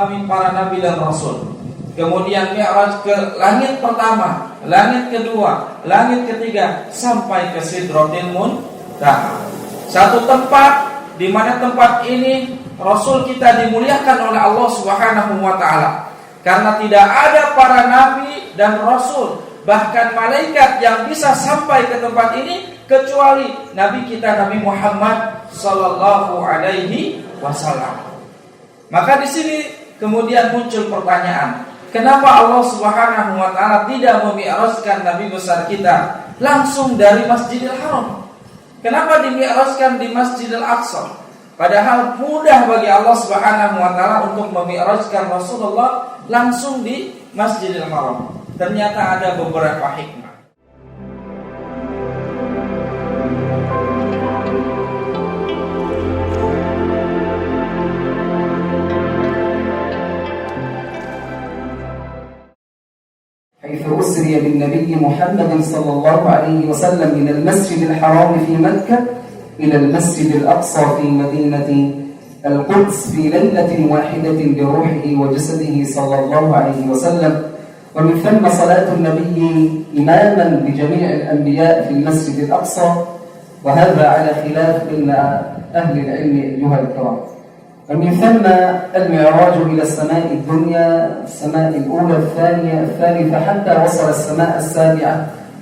mengalami para nabi dan rasul. Kemudian Mi'raj ke langit pertama, langit kedua, langit ketiga, sampai ke Sidratil Muntaha. Satu tempat di mana tempat ini Rasul kita dimuliakan oleh Allah Subhanahu wa taala. Karena tidak ada para nabi dan rasul, bahkan malaikat yang bisa sampai ke tempat ini kecuali nabi kita Nabi Muhammad sallallahu alaihi wasallam. Maka di sini kemudian muncul pertanyaan, kenapa Allah Subhanahu wa taala tidak memi'rajkan nabi besar kita langsung dari Masjidil Haram? Kenapa dimi'rajkan di Masjidil Aqsa? Padahal mudah bagi Allah Subhanahu wa taala untuk memi'rajkan Rasulullah langsung di Masjidil Haram. Ternyata ada beberapa hikmah. حيث أسري بالنبي محمد صلى الله عليه وسلم من المسجد الحرام في مكة إلى المسجد الأقصى في مدينة القدس في ليلة واحدة بروحه وجسده صلى الله عليه وسلم، ومن ثم صلاة النبي إماما بجميع الأنبياء في المسجد الأقصى، وهذا على خلاف بين أهل العلم أيها الكرام. ومن ثم المعراج إلى السماء الدنيا، السماء الأولى الثانية الثالثة حتى وصل السماء السابعة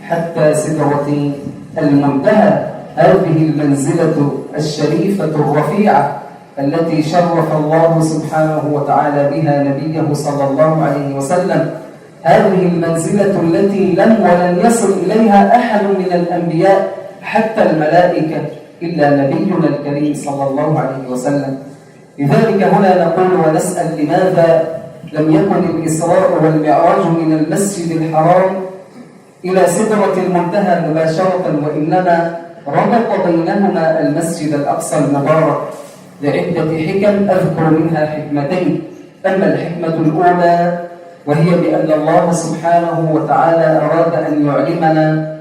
حتى سدرة المنتهى. هذه المنزلة الشريفة الرفيعة التي شرف الله سبحانه وتعالى بها نبيه صلى الله عليه وسلم، هذه المنزلة التي لم ولن يصل إليها أحد من الأنبياء حتى الملائكة إلا نبينا الكريم صلى الله عليه وسلم. لذلك هنا نقول ونسأل لماذا لم يكن الإسراء والمعراج من المسجد الحرام إلى سدرة المنتهى مباشرة، وإنما ربط بينهما المسجد الأقصى المبارك لعدة حكم أذكر منها حكمتين. أما الحكمة الأولى وهي بأن الله سبحانه وتعالى أراد أن يعلمنا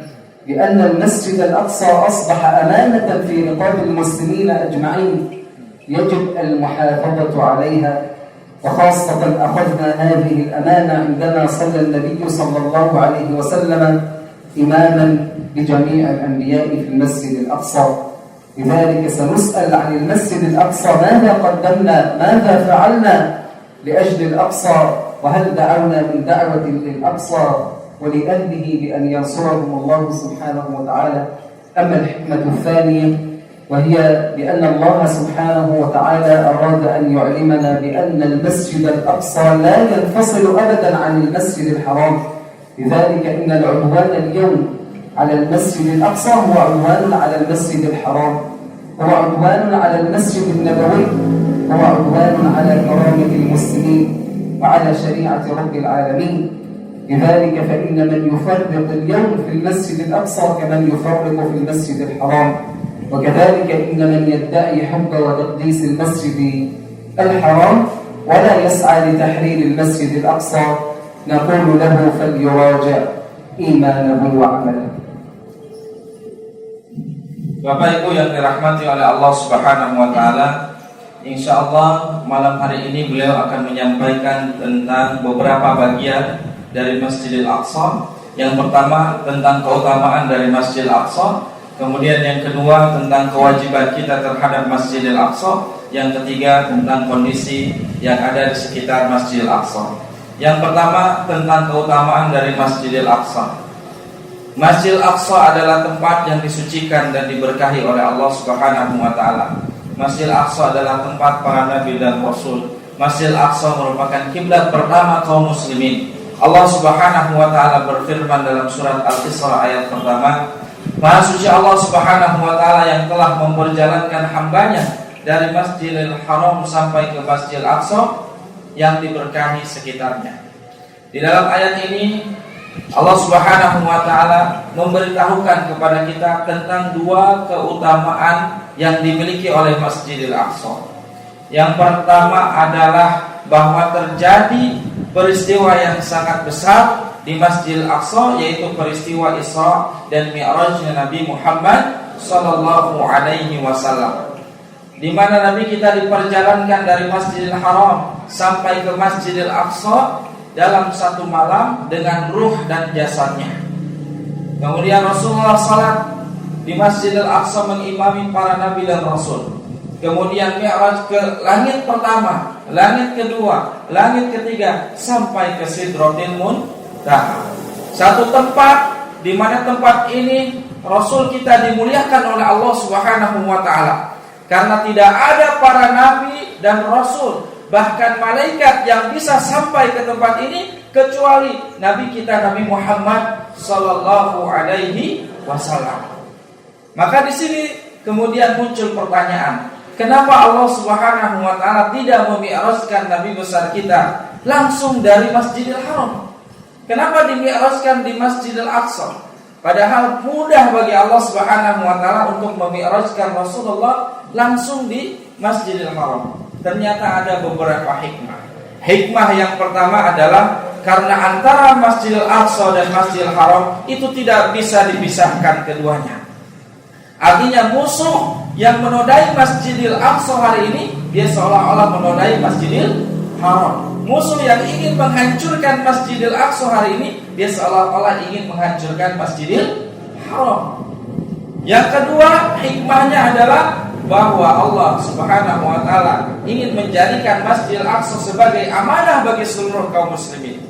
بأن المسجد الأقصى أصبح أمانة في رقاب المسلمين أجمعين يجب المحافظة عليها، وخاصة أخذنا هذه الأمانة عندما صلى النبي صلى الله عليه وسلم إماما بجميع الأنبياء في المسجد الأقصى. لذلك سنسأل عن المسجد الأقصى، ماذا قدمنا، ماذا فعلنا لأجل الأقصى، وهل دعونا من دعوة للأقصى ولأهله بأن ينصرهم الله سبحانه وتعالى. أما الحكمة الثانية وهي بأن الله سبحانه وتعالى أراد أن يعلمنا بأن المسجد الأقصى لا ينفصل أبدا عن المسجد الحرام. لذلك إن العدوان اليوم على المسجد الأقصى هو عدوان على المسجد الحرام، هو عدوان على المسجد النبوي، هو عدوان على كرامة المسلمين وعلى شريعة رب العالمين. لذلك فإن من يفرق اليوم في المسجد الأقصى كمن يفرق في المسجد الحرام. وكذلك إن من يدعي حب وتقديس المسجد الحرام ولا يسعى لتحرير المسجد الأقصى نقول له فليراجع إيمانه وعمله. Bapak Ibu yang dirahmati oleh Allah Subhanahu wa taala, insyaallah malam hari ini beliau akan menyampaikan tentang beberapa bagian dari Masjidil Aqsa. Yang pertama tentang keutamaan dari Masjidil Aqsa, kemudian yang kedua tentang kewajiban kita terhadap Masjidil Aqsa, yang ketiga tentang kondisi yang ada di sekitar Masjidil Aqsa. Yang pertama tentang keutamaan dari Masjidil Aqsa. Masjidil Aqsa adalah tempat yang disucikan dan diberkahi oleh Allah Subhanahu wa taala. Masjidil Aqsa adalah tempat para nabi dan rasul. Masjidil Aqsa merupakan kiblat pertama kaum muslimin. Allah Subhanahu wa taala berfirman dalam surat Al-Isra ayat pertama, Maha suci Allah Subhanahu wa taala yang telah memperjalankan hambanya dari Masjidil Haram sampai ke Masjidil Aqsa yang diberkahi sekitarnya. Di dalam ayat ini Allah Subhanahu wa taala memberitahukan kepada kita tentang dua keutamaan yang dimiliki oleh Masjidil Aqsa. Yang pertama adalah bahwa terjadi peristiwa yang sangat besar di Masjidil Aqsa, yaitu peristiwa Isra dan Mi'rajnya Nabi Muhammad sallallahu alaihi wasallam. di mana Nabi kita diperjalankan dari Masjidil Haram sampai ke Masjidil Aqsa dalam satu malam dengan ruh dan jasadnya. Kemudian Rasulullah salat di Masjidil Aqsa mengimami para nabi dan rasul. Kemudian Mi'raj ke langit pertama, langit kedua, langit ketiga sampai ke Sidratil Muntaha. Satu tempat di mana tempat ini Rasul kita dimuliakan oleh Allah Subhanahu wa taala. Karena tidak ada para nabi dan rasul, bahkan malaikat yang bisa sampai ke tempat ini kecuali nabi kita Nabi Muhammad sallallahu alaihi wasallam. Maka di sini kemudian muncul pertanyaan, kenapa Allah Subhanahu wa taala tidak memi'rajkan nabi besar kita langsung dari Masjidil Haram? Kenapa dimi'rajkan di Masjidil Aqsa? Padahal mudah bagi Allah Subhanahu wa taala untuk memi'rajkan Rasulullah langsung di Masjidil Haram. Ternyata ada beberapa hikmah. Hikmah yang pertama adalah karena antara Masjidil Aqsa dan Masjidil Haram itu tidak bisa dipisahkan keduanya. Artinya musuh yang menodai Masjidil Aqsa hari ini, dia seolah-olah menodai Masjidil Haram. Musuh yang ingin menghancurkan Masjidil Aqsa hari ini, dia seolah-olah ingin menghancurkan Masjidil Haram. Yang kedua, hikmahnya adalah bahwa Allah Subhanahu wa taala ingin menjadikan Masjidil Aqsa sebagai amanah bagi seluruh kaum muslimin.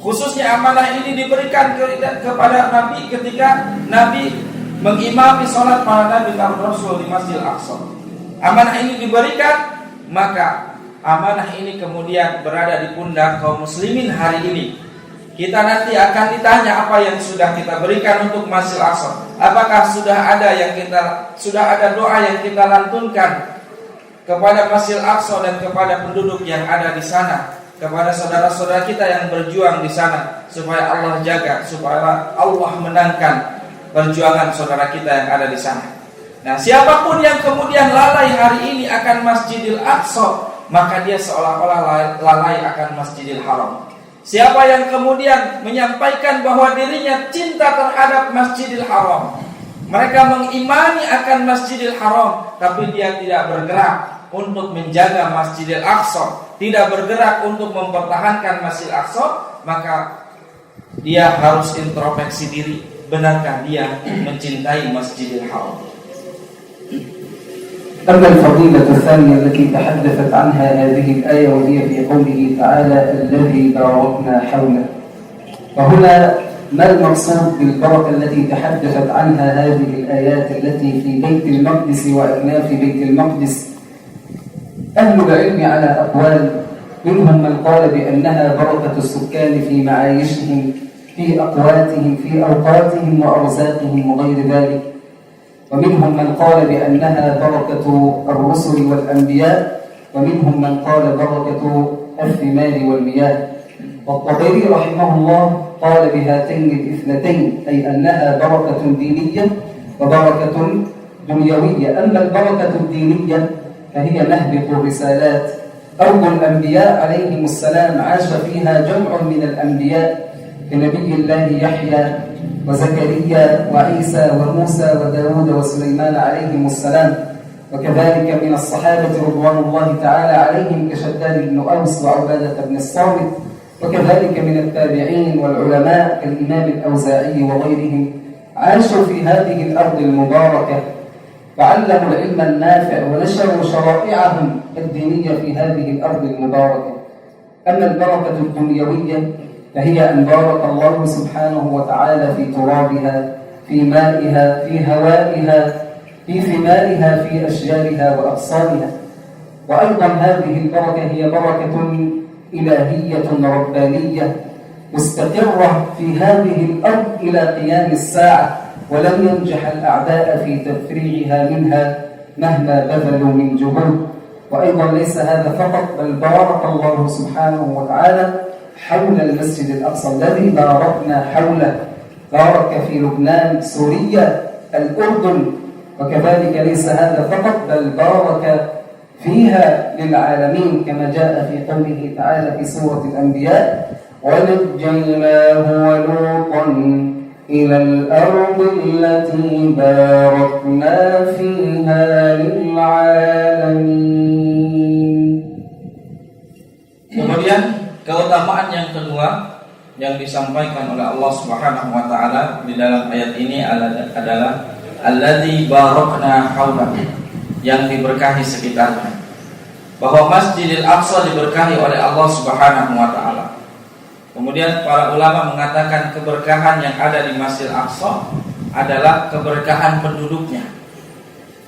Khususnya amanah ini diberikan kepada Nabi ketika Nabi mengimami salat para nabi dan rasul di Masjidil Aqsa. Amanah ini diberikan, maka amanah ini kemudian berada di pundak kaum muslimin hari ini. Kita nanti akan ditanya apa yang sudah kita berikan untuk Masjidil Aqsa. Apakah sudah ada doa yang kita lantunkan kepada Masjidil Aqsa dan kepada penduduk yang ada di sana, kepada saudara-saudara kita yang berjuang di sana, supaya Allah jaga, supaya Allah menangkan perjuangan saudara kita yang ada di sana. Nah, siapapun yang kemudian lalai hari ini akan Masjidil Aqsa, maka dia seolah-olah lalai akan Masjidil Haram. Siapa yang kemudian menyampaikan bahwa dirinya cinta terhadap Masjidil Haram, mereka mengimani akan Masjidil Haram, tapi dia tidak bergerak untuk menjaga Masjidil Aqsa, tidak bergerak untuk mempertahankan Masjidil Aqsa, maka dia harus introspeksi diri. Benarkah dia mencintai Masjidil Haram? أما الفضيلة الثانية التي تحدثت عنها هذه الآية وهي في قوله تعالى الذي باركنا حوله. وهنا ما المقصود بالبركة التي تحدثت عنها هذه الآيات التي في بيت المقدس وأكناف بيت المقدس؟ أهل العلم على أقوال، منهم من قال بأنها بركة السكان في معايشهم، في أقواتهم، في أوقاتهم وأرزاقهم وغير ذلك. ومنهم من قال بأنها بركة الرسل والأنبياء، ومنهم من قال بركة الثمار والمياه. والطبري رحمه الله قال بهاتين الاثنتين، أي أنها بركة دينية وبركة دنيوية. أما البركة الدينية فهي مهبط الرسالات. أرض الأنبياء عليهم السلام عاش فيها جمع من الأنبياء كنبي الله يحيى وزكريا وعيسى وموسى وداود وسليمان عليهم السلام، وكذلك من الصحابة رضوان الله تعالى عليهم كشداد بن أوس وعبادة بن الصامت، وكذلك من التابعين والعلماء كالإمام الأوزاعي وغيرهم عاشوا في هذه الأرض المباركة وعلموا العلم النافع ونشروا شرائعهم الدينية في هذه الأرض المباركة. أما البركة الدنيوية فهي أن بارك الله سبحانه وتعالى في ترابها، في مائها، في هوائها، في ثمارها، في أشجارها وأغصانها. وأيضا هذه البركة هي بركة إلهية ربانية مستقرة في هذه الأرض إلى قيام الساعة، ولم ينجح الأعداء في تفريعها منها مهما بذلوا من جهود. وأيضا ليس هذا فقط، بل بارك الله سبحانه وتعالى حول المسجد الأقصى الذي باركنا حوله. بارك في لبنان، سوريا، الأردن، وكذلك ليس هذا فقط، بل بارك فيها للعالمين كما جاء في قوله تعالى في سورة الأنبياء ونجيناه ولوطا إلى الأرض التي باركنا فيها للعالمين. Kemudian keutamaan yang kedua yang disampaikan oleh Allah Subhanahu wa taala di dalam ayat ini adalah alladzi barakna haulahu, yang diberkahi sekitarnya. Bahwa Masjidil Aqsa diberkahi oleh Allah Subhanahu wa taala. Kemudian para ulama mengatakan keberkahan yang ada di Masjidil Aqsa adalah keberkahan penduduknya.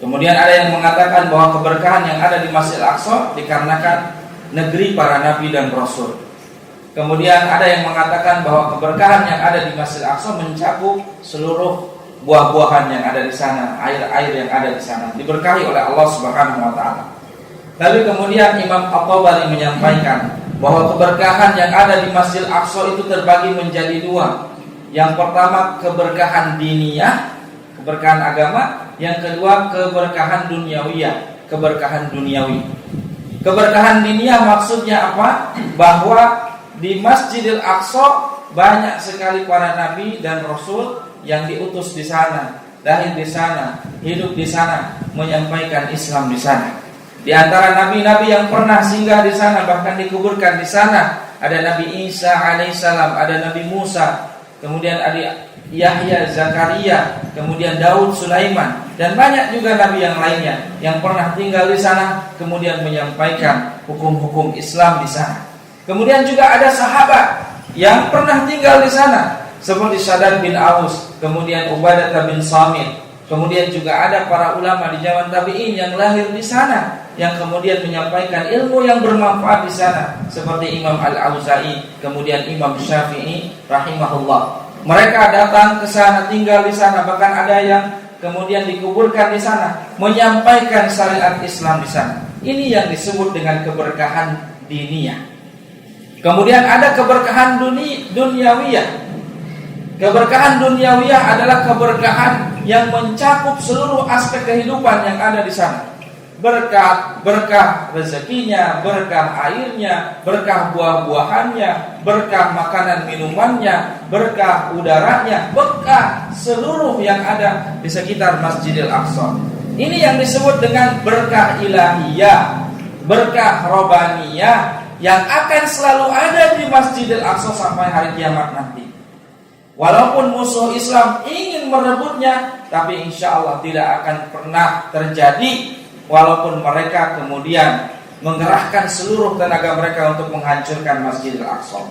Kemudian ada yang mengatakan bahwa keberkahan yang ada di Masjidil Aqsa dikarenakan negeri para nabi dan rasul. Kemudian ada yang mengatakan bahwa keberkahan yang ada di Masjidil Aqsa mencakup seluruh buah-buahan yang ada di sana, air-air yang ada di sana, diberkahi oleh Allah Subhanahu wa taala. Lalu kemudian Imam At-Tabari menyampaikan bahwa keberkahan yang ada di Masjidil Aqsa itu terbagi menjadi dua. Yang pertama keberkahan diniyah, keberkahan agama. Yang kedua keberkahan dunyawiyah, keberkahan duniawi. Keberkahan diniyah maksudnya apa? Bahwa di Masjidil Aqsa banyak sekali para nabi dan rasul yang diutus di sana, lahir di sana, hidup di sana, menyampaikan Islam di sana. Di antara nabi-nabi yang pernah singgah di sana, bahkan dikuburkan di sana, ada Nabi Isa alaihissalam, ada Nabi Musa, kemudian ada Yahya, Zakaria, kemudian Daud, Sulaiman, dan banyak juga nabi yang lainnya yang pernah tinggal di sana, kemudian menyampaikan hukum-hukum Islam di sana. Kemudian juga ada sahabat yang pernah tinggal di sana, seperti Shaddad bin Aus, kemudian Ubadah bin Samit. Kemudian juga ada para ulama di zaman tabi'in yang lahir di sana, yang kemudian menyampaikan ilmu yang bermanfaat di sana, seperti Imam Al-Auza'i, kemudian Imam Syafi'i rahimahullah. Mereka datang ke sana, tinggal di sana, bahkan ada yang kemudian dikuburkan di sana, menyampaikan syariat Islam di sana. Ini yang disebut dengan keberkahan diniyah. Kemudian ada keberkahan dunyawiyah. Keberkahan dunyawiyah adalah keberkahan yang mencakup seluruh aspek kehidupan yang ada di sana. Berkah rezekinya, berkah airnya, berkah buah-buahannya, berkah makanan minumannya, berkah udaranya, berkah seluruh yang ada di sekitar Masjidil Aqsa. Ini yang disebut dengan berkah ilahiyah, berkah robaniyah yang akan selalu ada di Masjidil Aqsa sampai hari kiamat nanti. Walaupun musuh Islam ingin merebutnya, tapi insya Allah tidak akan pernah terjadi, walaupun mereka kemudian mengerahkan seluruh tenaga mereka untuk menghancurkan Masjidil Aqsa.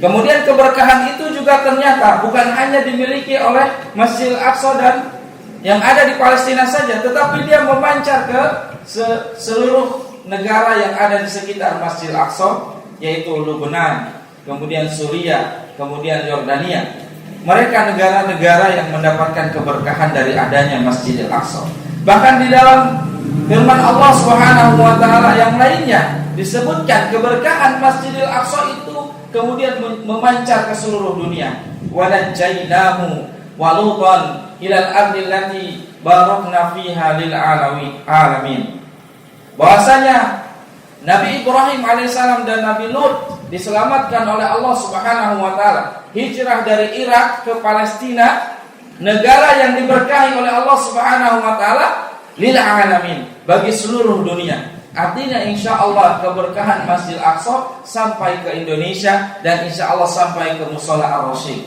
Kemudian keberkahan itu juga ternyata bukan hanya dimiliki oleh Masjidil Aqsa dan yang ada di Palestina saja, tetapi dia memancar ke seluruh negara yang ada di sekitar Masjidil Aqsa, yaitu Lebanon, kemudian Suriah, kemudian Yordania. Mereka negara-negara yang mendapatkan keberkahan dari adanya Masjidil Aqsa. Bahkan di dalam firman Allah Subhanahu wa taala yang lainnya disebutkan keberkahan Masjidil Aqsa itu kemudian memancar ke seluruh dunia. Wa najjaynahu wa lutan ilal ardi allati barakna fiha lil alamin. Bahwasanya Nabi Ibrahim alaihissalam dan Nabi Lut diselamatkan oleh Allah Subhanahu wa taala, hijrah dari Irak ke Palestina, negara yang diberkahi oleh Allah Subhanahu wa taala lil alamin, bagi seluruh dunia. Artinya insya Allah keberkahan Masjidil Aqsa sampai ke Indonesia dan insya Allah sampai ke Mushola Ar-Rasyid.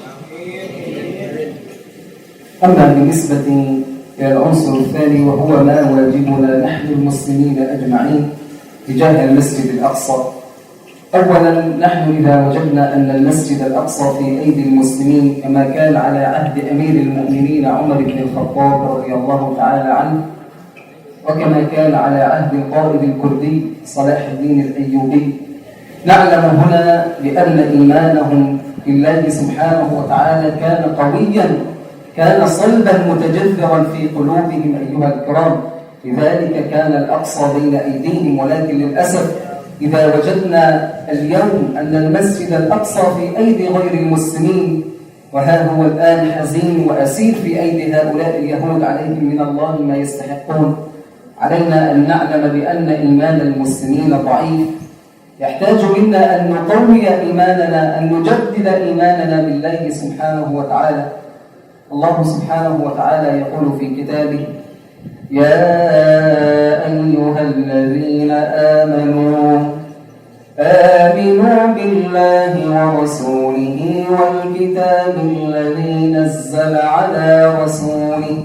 أما بالنسبة إلى العنصر الثاني وهو ما واجبنا نحن المسلمين أجمعين تجاه المسجد الأقصى. أولا نحن إذا وجدنا أن المسجد الأقصى في أيدي المسلمين كما كان على عهد أمير المؤمنين عمر بن الخطاب رضي الله تعالى عنه، وكما كان على عهد القائد الكردي صلاح الدين الأيوبي، نعلم هنا بأن إيمانهم بالله سبحانه وتعالى كان قويا، كان صلبا متجذرا في قلوبهم أيها الكرام. لذلك كان الأقصى بين أيديهم، ولكن للأسف إذا وجدنا اليوم أن المسجد الأقصى في أيدي غير المسلمين، وها هو الآن حزين وأسير في أيدي هؤلاء اليهود عليهم من الله ما يستحقون، علينا أن نعلم بأن إيمان المسلمين ضعيف، يحتاج منا أن نقوي إيماننا، أن نجدد إيماننا بالله سبحانه وتعالى. الله سبحانه وتعالى يقول في كتابه: يا أيها الذين آمنوا بالله ورسوله والكتاب الذي نزل على رسوله.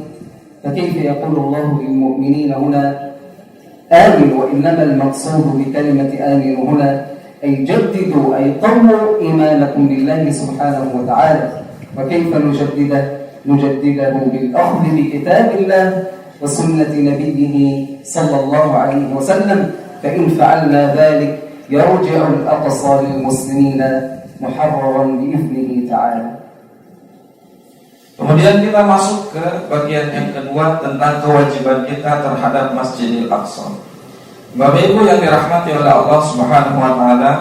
فكيف يقول الله للمؤمنين هنا آمنوا، وإنما المقصود بكلمة آمنوا هنا أي جددوا، أي قووا إيمانكم بالله سبحانه وتعالى. وكيف نجدده؟ نجدده بالأخذ بكتاب الله وسنة نبيه صلى الله عليه وسلم. فإن فعلنا ذلك يرجع الأقصى للمسلمين محررا بإذنه تعالى. Kemudian kita masuk ke bagian yang kedua tentang kewajiban kita terhadap Masjidil Aqsa. Bapak Ibu yang dirahmati oleh Allah Subhanahu wa taala,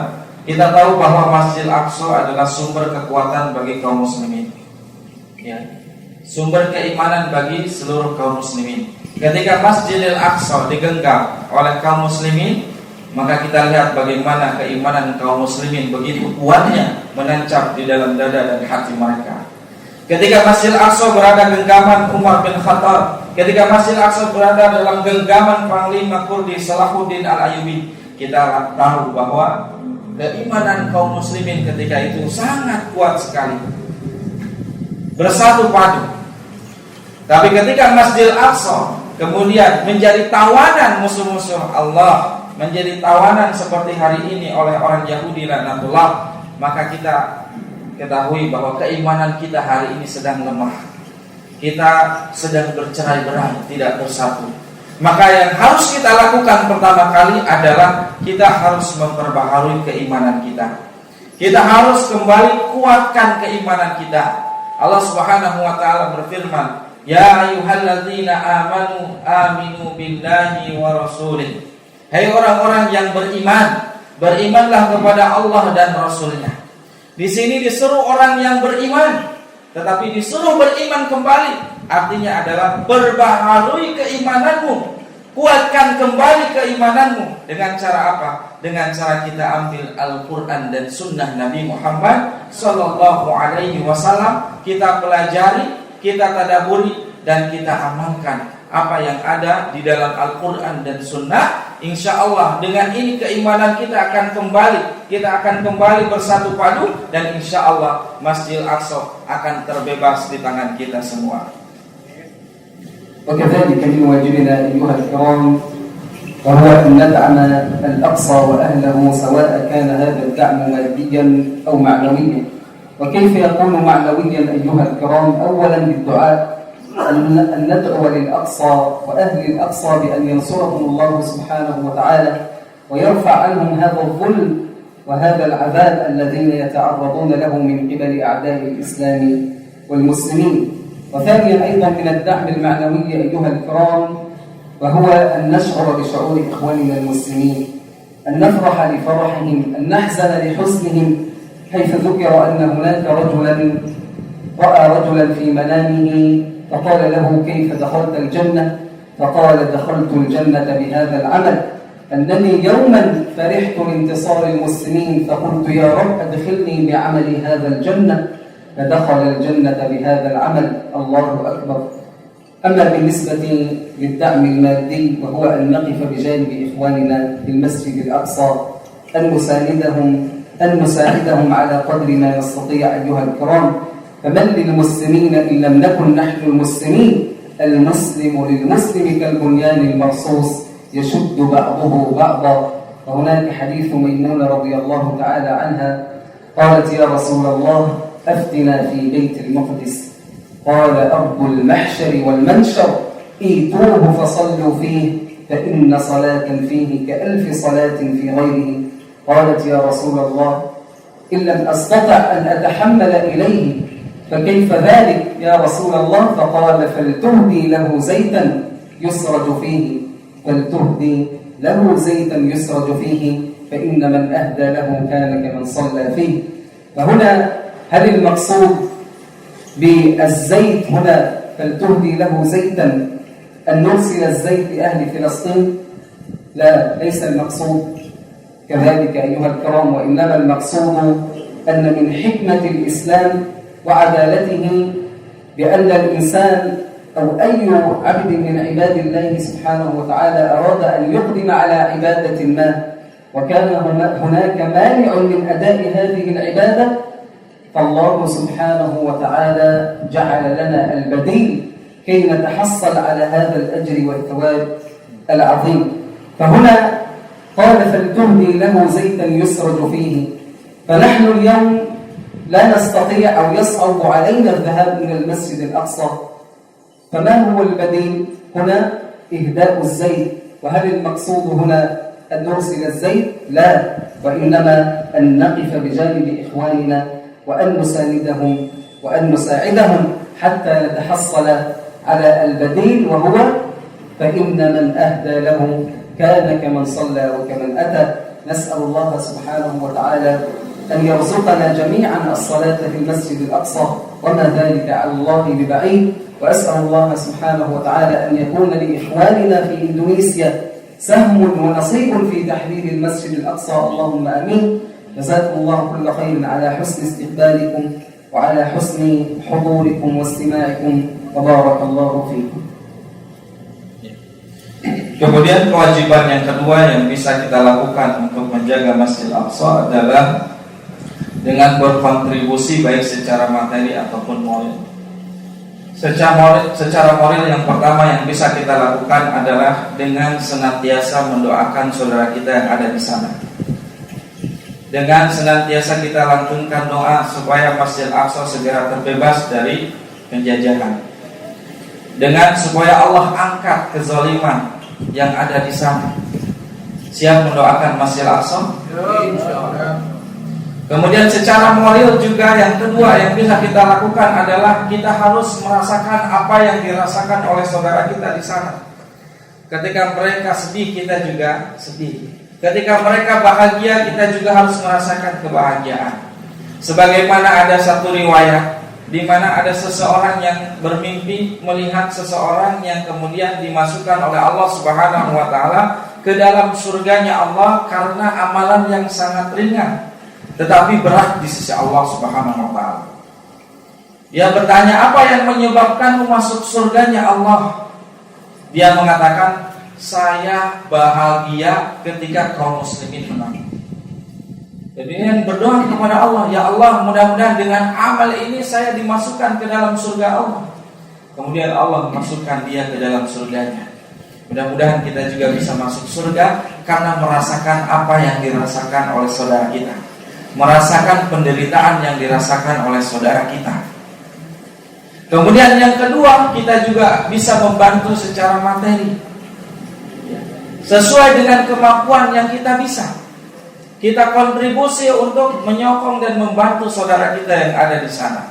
kita tahu bahwa Masjidil Aqsa adalah sumber kekuatan bagi kaum muslimin. Ya. Sumber keimanan bagi seluruh kaum muslimin. Ketika Masjidil Aqsa digenggam oleh kaum muslimin, maka kita lihat bagaimana keimanan kaum muslimin begitu kuatnya menancap di dalam dada dan hati mereka. Ketika Masjidil Aqsa berada genggaman Umar bin Khattab, ketika Masjidil Aqsa berada dalam genggaman Panglima Kurdi Salahuddin Al-Ayyubi, kita tahu bahwa keimanan kaum muslimin ketika itu sangat kuat sekali, bersatu padu. Tapi ketika Masjidil Aqsa kemudian menjadi tawanan musuh-musuh Allah, menjadi tawanan seperti hari ini oleh orang Yahudi laknatullah, maka kita ketahui bahwa keimanan kita hari ini sedang lemah. Kita sedang bercerai-berai, tidak bersatu. Maka yang harus kita lakukan pertama kali adalah kita harus memperbaharui keimanan kita. Kita harus kembali kuatkan keimanan kita. Allah Subhanahu wa taala berfirman, "Ya ayyuhalladzina amanu aminu billahi wa rasulih." Hai orang-orang yang beriman, berimanlah kepada Allah dan Rasulnya. Di sini disuruh orang yang beriman, tetapi disuruh beriman kembali. Artinya adalah perbaharui keimananmu, kuatkan kembali keimananmu. Dengan cara apa? Dengan cara kita ambil Al-Quran dan Sunnah Nabi Muhammad Sallallahu Alaihi Wasallam, kita pelajari, kita tadaburi, dan kita amalkan apa yang ada di dalam Al-Quran dan Sunnah. Insya Allah dengan ini keimanan kita akan kembali, kita akan kembali bersatu padu, dan insya Allah Masjidil Aqsa akan terbebas di tangan kita semua. وكذلك من واجبنا أيها الكرام وهو أن ندعم الأقصى وأهله سواء كان هذا الدعم ماديا أو معنويا. وكيف يكون معنويا أيها الكرام؟ أولا بالدعاء، أن ندعو للأقصى وأهل الأقصى بأن ينصرهم الله سبحانه وتعالى ويرفع عنهم هذا الظلم وهذا العذاب الذين يتعرضون له من قبل أعداء الإسلام والمسلمين. وثانيا أيضا من الدعم المعنوي أيها الكرام وهو أن نشعر بشعور إخواننا المسلمين، أن نفرح لفرحهم، أن نحزن لحزنهم، حيث ذكر أن هناك رجلا رأى رجلا في منامه فقال له: كيف دخلت الجنة؟ فقال: دخلت الجنة بهذا العمل، أنني يوما فرحت لانتصار المسلمين فقلت: يا رب أدخلني بعمل هذا الجنة، فدخل الجنة بهذا العمل. الله أكبر. أما بالنسبة للدعم المادي وهو أن نقف بجانب إخواننا في المسجد الأقصى، أن نساعدهم على قدر ما نستطيع أيها الكرام. فمن للمسلمين إن لم نكن نحن المسلمين؟ المسلم للمسلم كالبنيان المرصوص يشد بعضه بعضا. وهناك حديث ميمونة رضي الله تعالى عنها قالت: يا رسول الله أفتنا في بيت المقدس. قال: أرض المحشر والمنشر، إيتوه فصلوا فيه فإن صلاة فيه كألف صلاة في غيره. قالت: يا رسول الله إن لم أستطع أن أتحمل إليه فكيف ذلك يا رسول الله؟ فقال: فلتهدي له زيتا يسرج فيه، فلتهدي له زيتا يسرج فيه، فإن من أهدى له كان كمن صلى فيه. فهنا هل المقصود بالزيت هنا فلتهدي له زيتا أن نرسل الزيت لأهل فلسطين؟ لا، ليس المقصود. كذلك أيها الكرام، وإنما المقصود أن من حكمة الإسلام وعدالته بأن الإنسان أو أي عبد من عباد الله سبحانه وتعالى أراد أن يقدم على عبادة ما وكان هناك مانع من أداء هذه العبادة، فالله سبحانه وتعالى جعل لنا البديل كي نتحصل على هذا الأجر والثواب العظيم. فهنا قال فلتهدي له زيتا يسرج فيه، فنحن اليوم لا نستطيع أو يصعب علينا الذهاب إلى المسجد الأقصى، فما هو البديل هنا؟ إهداء الزيت. وهل المقصود هنا أن نرسل الزيت؟ لا، وإنما أن نقف بجانب إخواننا وأن نساندهم وأن نساعدهم حتى نتحصل على البديل، وهو فإن من أهدى له كان كمن صلى وكمن أتى. نسأل الله سبحانه وتعالى أن يرزقنا جميعا الصلاة في المسجد الأقصى وما ذلك على الله ببعيد، وأسأل الله سبحانه وتعالى أن يكون لإخواننا في إندونيسيا سهم ونصيب في تحرير المسجد الأقصى، اللهم آمين. جزاكم الله كل خير على حسن استقبالكم وعلى حسن حضوركم واستماعكم، وبارك الله فيكم. Kemudian kewajiban yang kedua yang bisa kita lakukan untuk menjaga Masjid Al-Aqsa adalah dengan berkontribusi baik secara materi ataupun moral. Secara moral yang pertama yang bisa kita lakukan adalah dengan senantiasa mendoakan saudara kita yang ada di sana. Dengan senantiasa kita lantunkan doa supaya Masjid Al-Aqsa segera terbebas dari penjajahan. Dengan supaya Allah angkat kezaliman yang ada di sana. Siap mendoakan Masjid Al-Aqsa? Kemudian secara moral juga yang kedua yang bisa kita lakukan adalah kita harus merasakan apa yang dirasakan oleh saudara kita di sana. Ketika mereka sedih, kita juga sedih. Ketika mereka bahagia, kita juga harus merasakan kebahagiaan. Sebagaimana ada satu riwayat di mana ada seseorang yang bermimpi melihat seseorang yang kemudian dimasukkan oleh Allah Subhanahu wa taala ke dalam surganya Allah karena amalan yang sangat ringan tetapi berat di sisi Allah Subhanahu wa taala. Dia bertanya, "Apa yang menyebabkanmu masuk surganya Allah?" Dia mengatakan, "Saya bahagia ketika kaum muslimin menang." Jadi yang berdoa kepada Allah, "Ya Allah, mudah-mudahan dengan amal ini saya dimasukkan ke dalam surga Allah." Kemudian Allah memasukkan dia ke dalam surganya. Mudah-mudahan kita juga bisa masuk surga karena merasakan apa yang dirasakan oleh saudara kita, merasakan penderitaan yang dirasakan oleh saudara kita. Kemudian yang kedua, kita juga bisa membantu secara materi sesuai dengan kemampuan yang kita bisa. Kita kontribusi untuk menyokong dan membantu saudara kita yang ada di sana.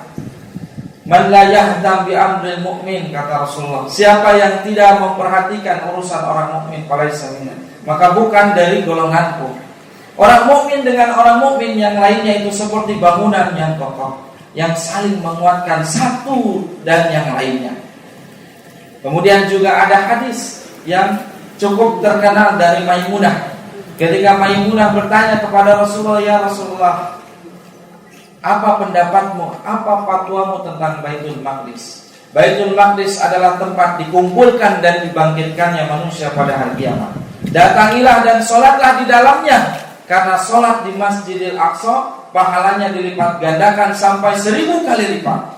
Man la yahdam bi amril mu'min, kata Rasulullah. Siapa yang tidak memperhatikan urusan orang mukmin, falaisa minna, maka bukan dari golonganku. Orang mukmin dengan orang mukmin yang lainnya itu seperti bangunan yang kokoh, yang saling menguatkan satu dan yang lainnya. Kemudian juga ada hadis yang cukup terkenal dari Maimunah. Ketika Maimunah bertanya kepada Rasulullah, "Ya Rasulullah, apa pendapatmu, apa fatwamu tentang Baitul Maqdis?" Baitul Maqdis adalah tempat dikumpulkan dan dibangkitkannya manusia pada hari kiamat. Datangilah dan sholatlah di dalamnya, karena sholat di Masjidil Aqsa pahalanya dilipat gandakan sampai 1000 kali lipat.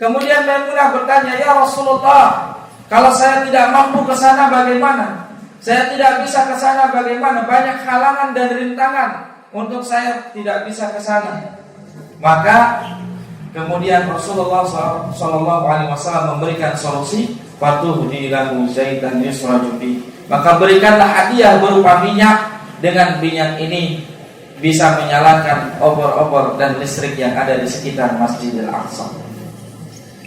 Kemudian Maimunah bertanya, "Ya Rasulullah, kalau saya tidak mampu ke sana bagaimana? Saya tidak bisa ke sana bagaimana? Banyak halangan dan rintangan untuk saya tidak bisa ke sana." Maka kemudian Rasulullah SAW memberikan solusi, "Fatuhdi lahu zaitan yusraju bi." Maka berikanlah hadiah berupa minyak. Dengan minyak ini bisa menyalakan obor-obor dan listrik yang ada di sekitar Masjidil Aqsa.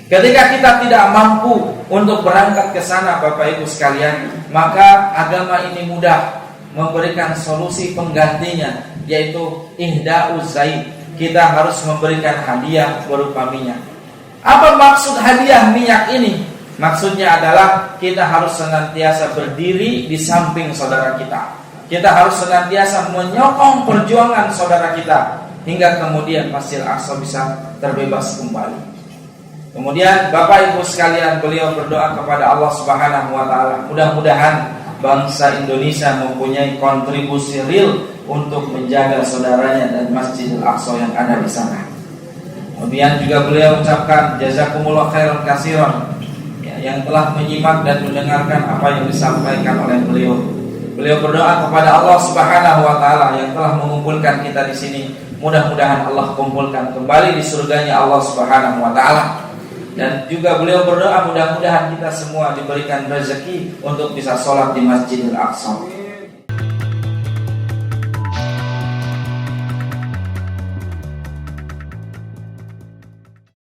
Ketika kita tidak mampu untuk berangkat ke sana, Bapak Ibu sekalian, maka agama ini mudah memberikan solusi penggantinya, yaitu ihda'uz zait. Kita harus memberikan hadiah berupa minyak. Apa maksud hadiah minyak ini? Maksudnya adalah kita harus senantiasa berdiri di samping saudara kita. kita harus senantiasa menyokong perjuangan saudara kita hingga kemudian Masjidil Aqsa bisa terbebas kembali. Kemudian Bapak Ibu sekalian, beliau berdoa kepada Allah Subhanahu wa taala, mudah-mudahan bangsa Indonesia mempunyai kontribusi real untuk menjaga saudaranya dan Masjidil Aqsa yang ada di sana. Kemudian juga beliau ucapkan jazakumullah khairan katsiran, yang telah menyimak dan mendengarkan apa yang disampaikan oleh beliau. Beliau berdoa kepada Allah Subhanahu wa taala yang telah mengumpulkan kita di sini. Mudah-mudahan Allah kumpulkan kembali di surganya Allah Subhanahu wa taala. Dan juga beliau berdoa mudah-mudahan kita semua diberikan rezeki untuk bisa sholat di Masjidil Aqsa.